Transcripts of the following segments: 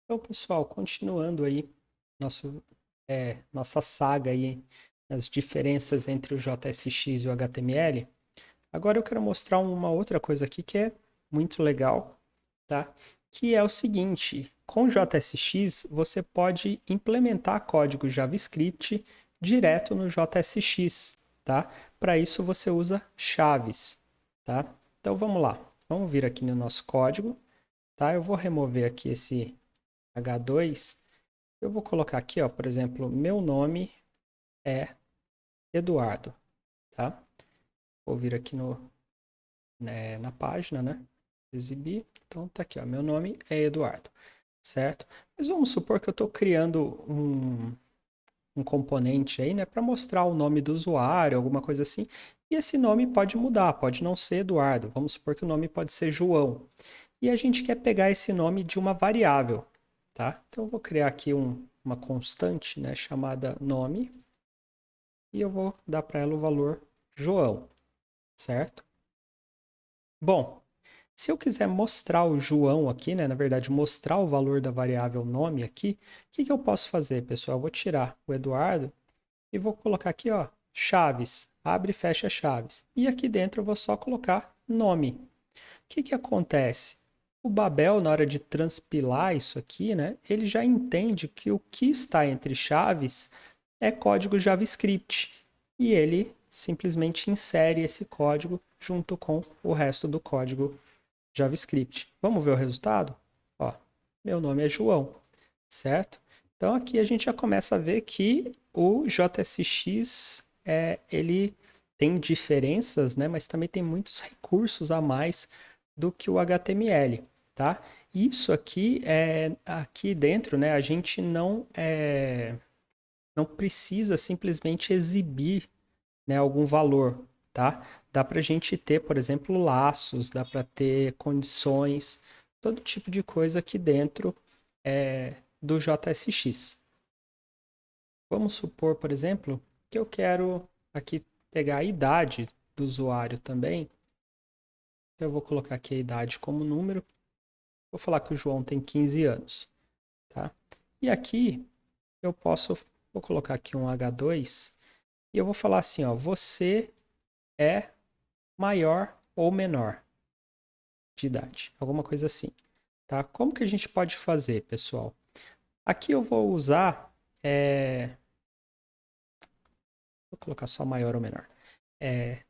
Então, pessoal, continuando aí nossa saga aí, as diferenças entre o JSX e o HTML, agora eu quero mostrar uma outra coisa aqui que é muito legal, tá? Que é o seguinte, com o JSX você pode implementar código JavaScript direto no JSX, tá? Para isso você usa chaves, tá? Então vamos lá, vamos vir aqui no nosso código, tá? Eu vou remover aqui esse H2. Eu vou colocar aqui, ó, por exemplo, meu nome é Eduardo, tá? Vou vir aqui na página, né? Exibir. Então tá aqui, ó, meu nome é Eduardo, certo? Mas vamos supor que eu estou criando um componente aí, né, para mostrar o nome do usuário, alguma coisa assim. E esse nome pode mudar, pode não ser Eduardo. Vamos supor que o nome pode ser João. E a gente quer pegar esse nome de uma variável, tá? Então eu vou criar aqui uma constante, né, chamada nome, e eu vou dar para ela o valor João, certo? Bom, se eu quiser mostrar o João aqui, né, na verdade mostrar o valor da variável nome aqui, o que eu posso fazer, pessoal? Eu vou tirar o Eduardo e vou colocar aqui, ó, chaves, abre e fecha chaves. E aqui dentro eu vou só colocar nome. O que acontece? O Babel, na hora de transpilar isso aqui, né, ele já entende que o que está entre chaves é código JavaScript. E ele simplesmente insere esse código junto com o resto do código JavaScript. Vamos ver o resultado? Ó, meu nome é João, certo? Então aqui a gente já começa a ver que o JSX ele tem diferenças, né? Mas também tem muitos recursos a mais do que o HTML, tá? Isso aqui aqui dentro, né? A gente não precisa simplesmente exibir, né, algum valor, tá? Dá para a gente ter, por exemplo, laços, dá para ter condições, todo tipo de coisa aqui dentro do JSX. Vamos supor, por exemplo, que eu quero aqui pegar a idade do usuário também. Eu vou colocar aqui a idade como número. Vou falar que o João tem 15 anos, tá? E aqui eu vou colocar aqui um H2 e eu vou falar assim, ó, você é maior ou menor de idade, alguma coisa assim, tá? Como que a gente pode fazer, pessoal? Aqui eu vou usar, vou colocar só maior ou menor. É,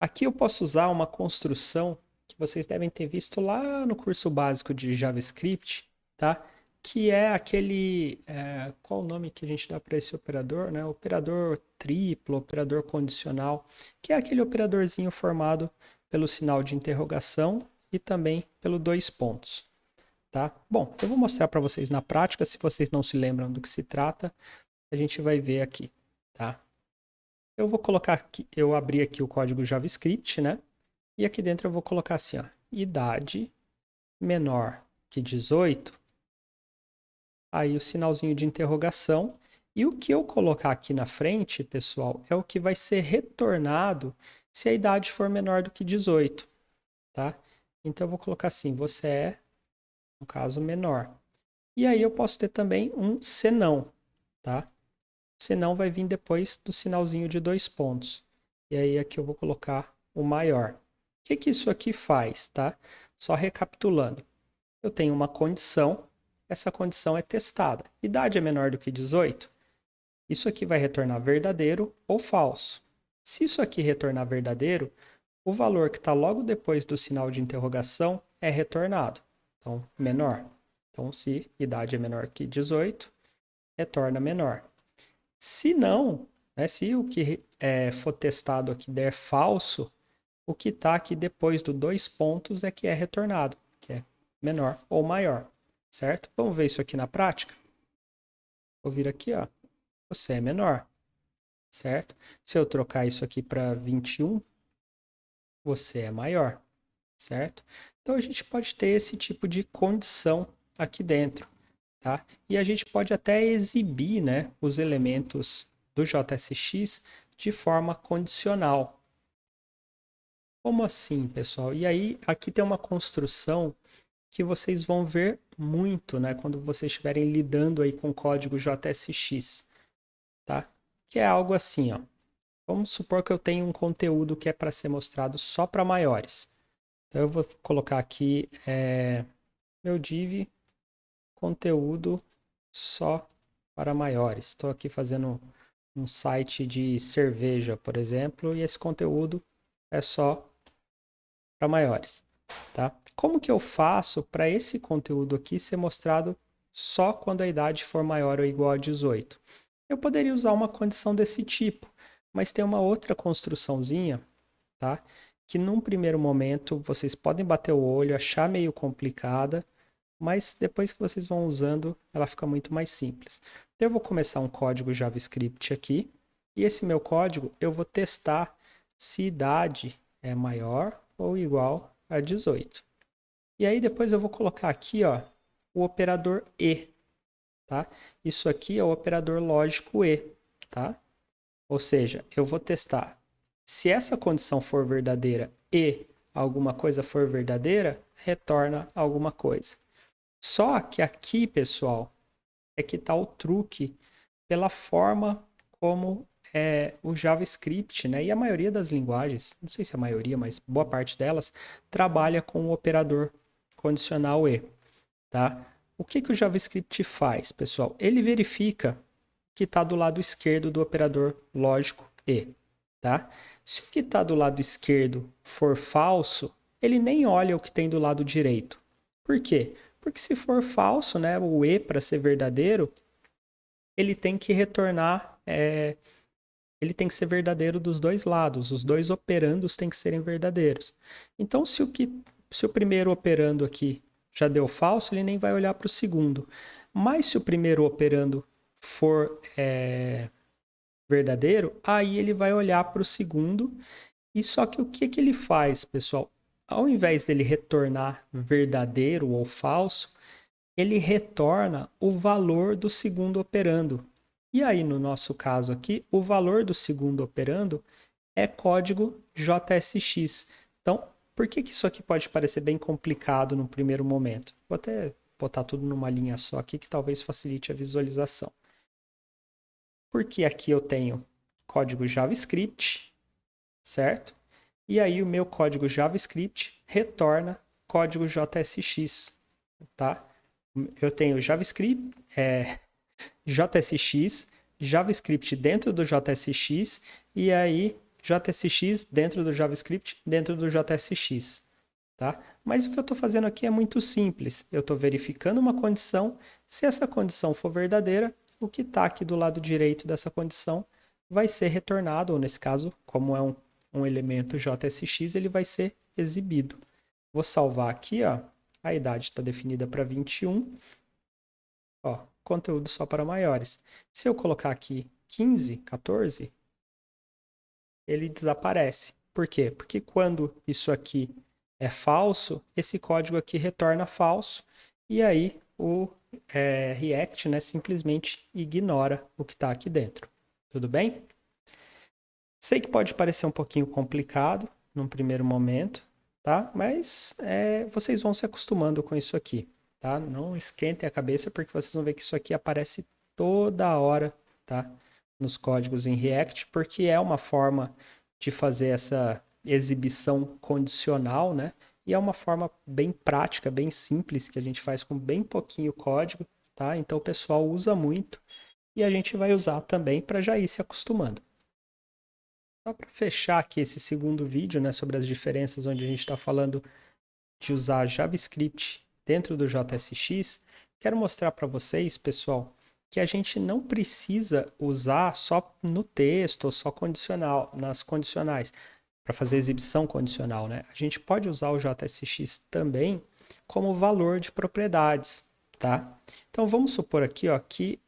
Aqui eu posso usar uma construção que vocês devem ter visto lá no curso básico de JavaScript, tá? Que é aquele, qual o nome que a gente dá para esse operador, né? Operador triplo, operador condicional, que é aquele operadorzinho formado pelo sinal de interrogação e também pelo dois pontos, tá? Bom, eu vou mostrar para vocês na prática, se vocês não se lembram do que se trata, a gente vai ver aqui, tá? Eu vou colocar aqui, eu abri aqui o código JavaScript, né? E aqui dentro eu vou colocar assim, ó, idade menor que 18, aí o sinalzinho de interrogação. E o que eu colocar aqui na frente, pessoal, é o que vai ser retornado se a idade for menor do que 18, tá? Então eu vou colocar assim, você é, no caso, menor. E aí eu posso ter também um senão, tá? Senão vai vir depois do sinalzinho de dois pontos. E aí aqui eu vou colocar o maior. O que isso aqui faz, tá? Só recapitulando. Eu tenho uma condição, essa condição é testada. Idade é menor do que 18? Isso aqui vai retornar verdadeiro ou falso. Se isso aqui retornar verdadeiro, o valor que está logo depois do sinal de interrogação é retornado. Então, menor. Então, se idade é menor que 18, retorna menor. Se não, né, se o que for testado aqui der falso, o que está aqui depois do dois pontos é que é retornado, que é menor ou maior, certo? Vamos ver isso aqui na prática? Vou vir aqui, ó, você é menor, certo? Se eu trocar isso aqui para 21, você é maior, certo? Então a gente pode ter esse tipo de condição aqui dentro, tá? E a gente pode até exibir, né, os elementos do JSX de forma condicional. Como assim, pessoal? E aí, aqui tem uma construção que vocês vão ver muito, né, quando vocês estiverem lidando aí com o código JSX, tá? Que é algo assim, ó. Vamos supor que eu tenho um conteúdo que é para ser mostrado só para maiores. Então eu vou colocar aqui meu div conteúdo só para maiores. Estou aqui fazendo um site de cerveja, por exemplo, e esse conteúdo é só para maiores, tá? Como que eu faço para esse conteúdo aqui ser mostrado só quando a idade for maior ou igual a 18? Eu poderia usar uma condição desse tipo, mas tem uma outra construçãozinha, tá? Que num primeiro momento vocês podem bater o olho, achar meio complicada, mas depois que vocês vão usando, ela fica muito mais simples. Então eu vou começar um código JavaScript aqui, e esse meu código eu vou testar se idade é maior ou igual a 18. E aí depois eu vou colocar aqui, ó, o operador e, tá? Isso aqui é o operador lógico e, tá? Ou seja, eu vou testar se essa condição for verdadeira e alguma coisa for verdadeira, retorna alguma coisa. Só que aqui, pessoal, é que está o truque pela forma como é o JavaScript, né? E a maioria das linguagens, não sei se a maioria, mas boa parte delas, trabalha com o operador condicional e, tá? O que que o JavaScript faz, pessoal? Ele verifica que está do lado esquerdo do operador lógico e, tá? Se o que está do lado esquerdo for falso, ele nem olha o que tem do lado direito. Por quê? Porque se for falso, né, o e para ser verdadeiro, ele tem que retornar, ele tem que ser verdadeiro dos dois lados, os dois operandos têm que serem verdadeiros. Então, se o primeiro operando aqui já deu falso, ele nem vai olhar para o segundo. Mas se o primeiro operando for verdadeiro, aí ele vai olhar para o segundo. E só que o que, que ele faz, pessoal? Ao invés dele retornar verdadeiro ou falso, ele retorna o valor do segundo operando. E aí, no nosso caso aqui, o valor do segundo operando é código JSX. Então, por que, que isso aqui pode parecer bem complicado no primeiro momento? Vou até botar tudo numa linha só aqui, que talvez facilite a visualização. Porque aqui eu tenho código JavaScript, certo? E aí o meu código JavaScript retorna código JSX, tá? Eu tenho JavaScript, JSX, JavaScript dentro do JSX e aí JSX dentro do JavaScript dentro do JSX, tá? Mas o que eu estou fazendo aqui é muito simples. Eu estou verificando uma condição. Se essa condição for verdadeira, o que está aqui do lado direito dessa condição vai ser retornado, ou nesse caso, como é um elemento JSX, ele vai ser exibido. Vou salvar aqui, ó. A idade está definida para 21. Ó, conteúdo só para maiores. Se eu colocar aqui 15, 14, ele desaparece. Por quê? Porque quando isso aqui é falso, esse código aqui retorna falso e aí o React, né, simplesmente ignora o que está aqui dentro. Tudo bem? Sei que pode parecer um pouquinho complicado num primeiro momento, tá? Mas vocês vão se acostumando com isso aqui, tá? Não esquentem a cabeça porque vocês vão ver que isso aqui aparece toda hora, tá? Nos códigos em React, porque é uma forma de fazer essa exibição condicional, né? E é uma forma bem prática, bem simples, que a gente faz com bem pouquinho código, tá? Então o pessoal usa muito e a gente vai usar também para já ir se acostumando. Só para fechar aqui esse segundo vídeo, né, sobre as diferenças onde a gente está falando de usar JavaScript dentro do JSX, quero mostrar para vocês, pessoal, que a gente não precisa usar só no texto ou só condicional, nas condicionais, para fazer exibição condicional, né? A gente pode usar o JSX também como valor de propriedades, tá? Então vamos supor aqui, ó, que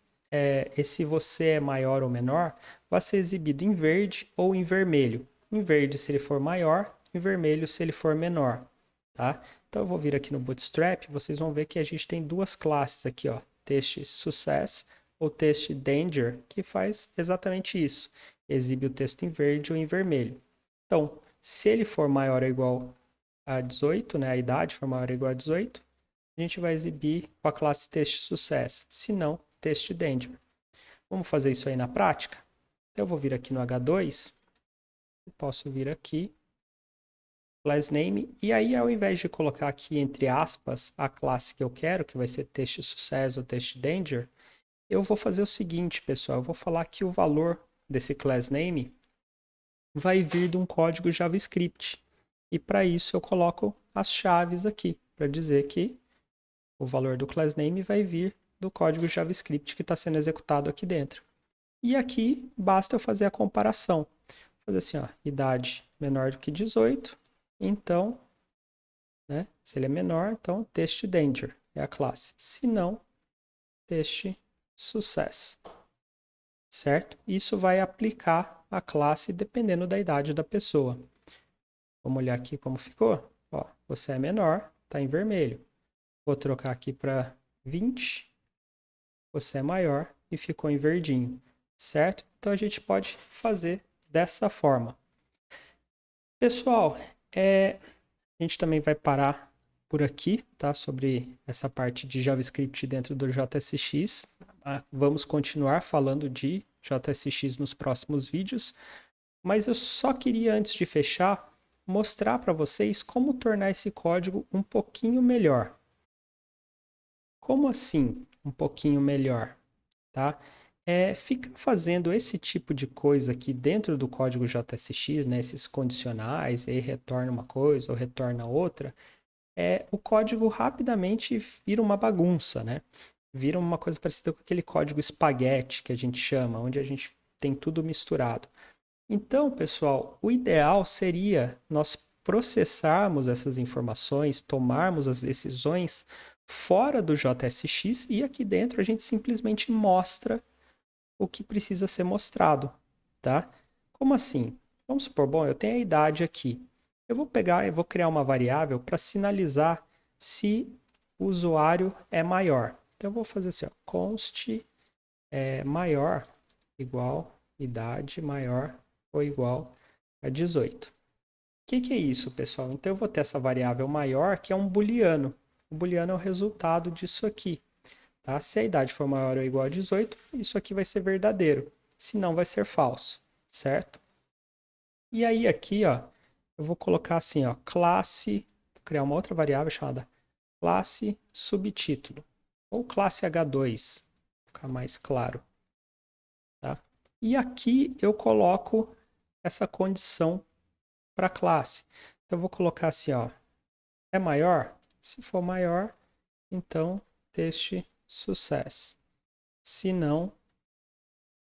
esse você é maior ou menor vai ser exibido em verde ou em vermelho. Em verde se ele for maior, em vermelho se ele for menor, tá? Então eu vou vir aqui no Bootstrap, vocês vão ver que a gente tem duas classes aqui, ó, teste success ou teste danger, que faz exatamente isso, exibe o texto em verde ou em vermelho. Então, se ele for maior ou igual a 18, né, a idade for maior ou igual a 18, a gente vai exibir com a classe TestSuccess, se não, TestDanger. Vamos fazer isso aí na prática? Então, eu vou vir aqui no H2, eu posso vir aqui, class name, e aí ao invés de colocar aqui entre aspas a classe que eu quero, que vai ser TestSuccess ou TestDanger, eu vou fazer o seguinte, pessoal, eu vou falar que o valor desse class name vai vir de um código JavaScript. E para isso eu coloco as chaves aqui, para dizer que o valor do class name vai vir do código JavaScript que está sendo executado aqui dentro. E aqui basta eu fazer a comparação. Vou fazer assim, ó, idade menor do que 18, então, né, se ele é menor, então TestDanger é a classe. Se não, TestSuccess. Certo? Isso vai aplicar a classe dependendo da idade da pessoa. Vamos olhar aqui como ficou. Ó, você é menor, está em vermelho. Vou trocar aqui para 20. Você é maior e ficou em verdinho. Certo? Então a gente pode fazer dessa forma. Pessoal, a gente também vai parar por aqui, tá? Sobre essa parte de JavaScript dentro do JSX. Vamos continuar falando de JSX nos próximos vídeos. Mas eu só queria, antes de fechar, mostrar para vocês como tornar esse código um pouquinho melhor. Como assim um pouquinho melhor? Tá? Fica fazendo esse tipo de coisa aqui dentro do código JSX, né? Esses condicionais, aí retorna uma coisa ou retorna outra, o código rapidamente vira uma bagunça, né? Vira uma coisa parecida com aquele código espaguete que a gente chama, onde a gente tem tudo misturado. Então, pessoal, o ideal seria nós processarmos essas informações, tomarmos as decisões fora do JSX e aqui dentro a gente simplesmente mostra o que precisa ser mostrado, tá? Como assim? Vamos supor, bom, eu tenho a idade aqui. Eu vou pegar e vou criar uma variável para sinalizar se o usuário é maior. Então eu vou fazer assim, ó, const maior igual idade maior ou igual a 18. O que é isso, pessoal? Então eu vou ter essa variável maior, que é um booleano. O booleano é o resultado disso aqui. Tá? Se a idade for maior ou igual a 18, isso aqui vai ser verdadeiro. Se não, vai ser falso, certo? E aí aqui, ó, eu vou colocar assim, ó, classe, vou criar uma outra variável chamada classe subtítulo, ou classe H2, para ficar mais claro. Tá? E aqui eu coloco essa condição para a classe. Então eu vou colocar assim, ó, é maior? Se for maior, então TestSuccess. Se não,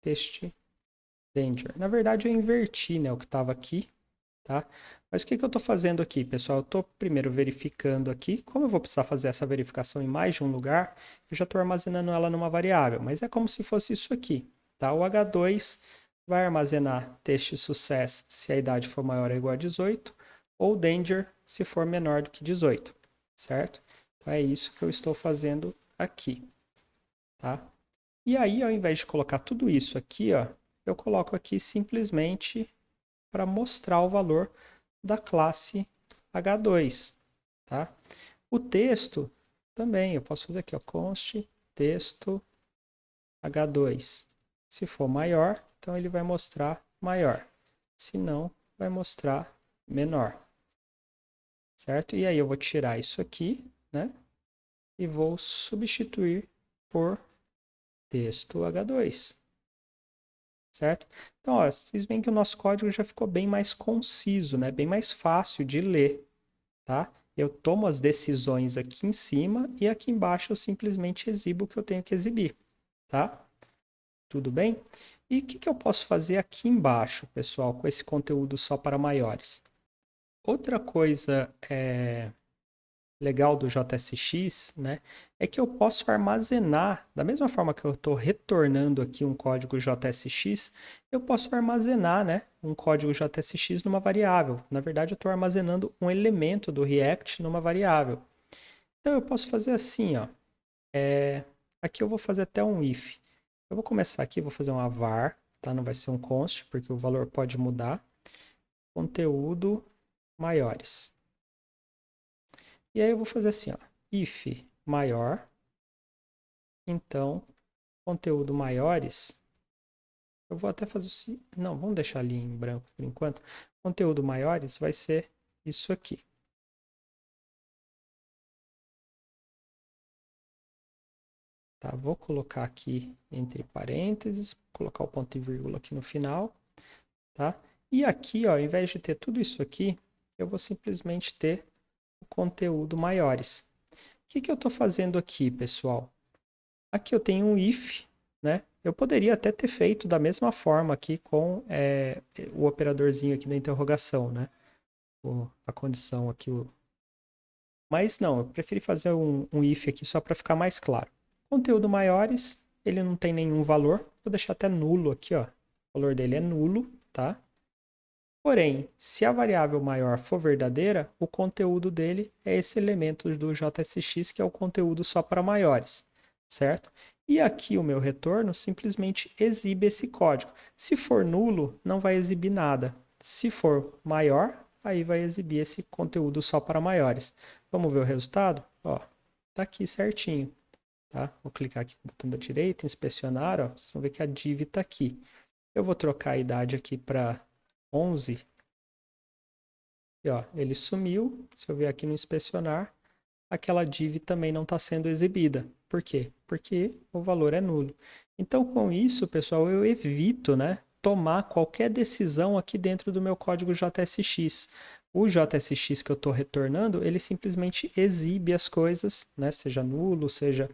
TestDanger. Na verdade eu inverti, né, o que estava aqui, tá? Mas o que eu estou fazendo aqui, pessoal? Eu estou primeiro verificando aqui. Como eu vou precisar fazer essa verificação em mais de um lugar, eu já estou armazenando ela numa variável, mas é como se fosse isso aqui, tá? O H2 vai armazenar TestSuccess se a idade for maior ou igual a 18, ou Danger se for menor do que 18, certo? Então é isso que eu estou fazendo aqui, tá? E aí, ao invés de colocar tudo isso aqui, ó, eu coloco aqui simplesmente para mostrar o valor da classe H2, tá? O texto também, eu posso fazer aqui, ó, const texto H2. Se for maior, então ele vai mostrar maior. Se não, vai mostrar menor. Certo? E aí eu vou tirar isso aqui, né? E vou substituir por texto H2. Certo? Então, ó, vocês veem que o nosso código já ficou bem mais conciso, né? Bem mais fácil de ler, tá? Eu tomo as decisões aqui em cima e aqui embaixo eu simplesmente exibo o que eu tenho que exibir, tá? Tudo bem? E o que eu posso fazer aqui embaixo, pessoal, com esse conteúdo só para maiores? Outra coisa legal do JSX, né, é que eu posso armazenar, da mesma forma que eu estou retornando aqui um código JSX, eu posso armazenar, né, um código JSX numa variável. Na verdade, eu estou armazenando um elemento do React numa variável. Então, eu posso fazer assim, ó. Aqui eu vou fazer até um if. Eu vou começar aqui, vou fazer um var, tá? Não vai ser um const, porque o valor pode mudar. Conteúdo maiores. E aí eu vou fazer assim, ó, if maior. Então, conteúdo maiores, eu vou até fazer assim, não, vamos deixar ali em branco por enquanto. Conteúdo maiores vai ser isso aqui. Tá, vou colocar aqui entre parênteses, colocar o ponto e vírgula aqui no final, tá? E aqui, ó, ao invés de ter tudo isso aqui, eu vou simplesmente ter o conteúdo maiores. O que eu estou fazendo aqui, pessoal? Aqui eu tenho um if, né? Eu poderia até ter feito da mesma forma aqui com o operadorzinho aqui da interrogação, né? A condição aqui. Mas não, eu preferi fazer um if aqui só para ficar mais claro. Conteúdo maiores, ele não tem nenhum valor. Vou deixar até nulo aqui, ó. O valor dele é nulo, tá? Porém, se a variável maior for verdadeira, o conteúdo dele é esse elemento do JSX, que é o conteúdo só para maiores, certo? E aqui o meu retorno simplesmente exibe esse código. Se for nulo, não vai exibir nada. Se for maior, aí vai exibir esse conteúdo só para maiores. Vamos ver o resultado? Ó, tá aqui certinho. Tá? Vou clicar aqui com o botão da direita, inspecionar, ó, vocês vão ver que a div está aqui. Eu vou trocar a idade aqui para 11. E, ó, ele sumiu. Se eu vier aqui no inspecionar, aquela div também não está sendo exibida. Por quê? Porque o valor é nulo. Então, com isso, pessoal, eu evito, né, tomar qualquer decisão aqui dentro do meu código JSX. O JSX que eu estou retornando, ele simplesmente exibe as coisas, né, seja nulo, seja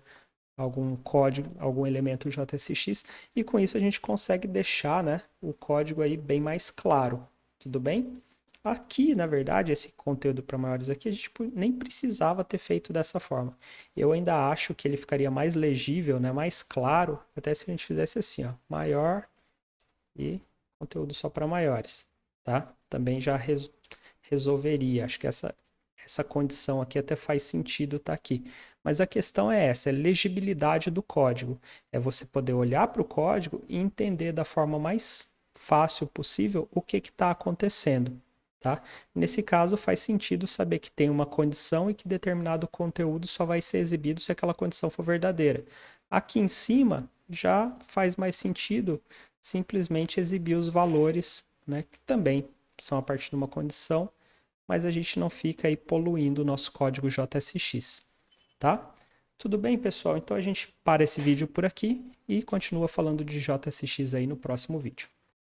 algum código, algum elemento JSX, e com isso a gente consegue deixar, né, o código aí bem mais claro. Tudo bem? Aqui, na verdade, esse conteúdo para maiores aqui, a gente nem precisava ter feito dessa forma. Eu ainda acho que ele ficaria mais legível, né, mais claro, até se a gente fizesse assim, ó, maior e conteúdo só para maiores, tá? Também já resolveria. Acho que essa condição aqui até faz sentido estar aqui. Mas a questão é essa, é legibilidade do código. É você poder olhar para o código e entender da forma mais fácil possível o que está acontecendo. Tá? Nesse caso, faz sentido saber que tem uma condição e que determinado conteúdo só vai ser exibido se aquela condição for verdadeira. Aqui em cima, já faz mais sentido simplesmente exibir os valores, né, que também são a partir de uma condição, mas a gente não fica aí poluindo o nosso código JSX, tá? Tudo bem, pessoal? Então a gente para esse vídeo por aqui e continua falando de JSX aí no próximo vídeo.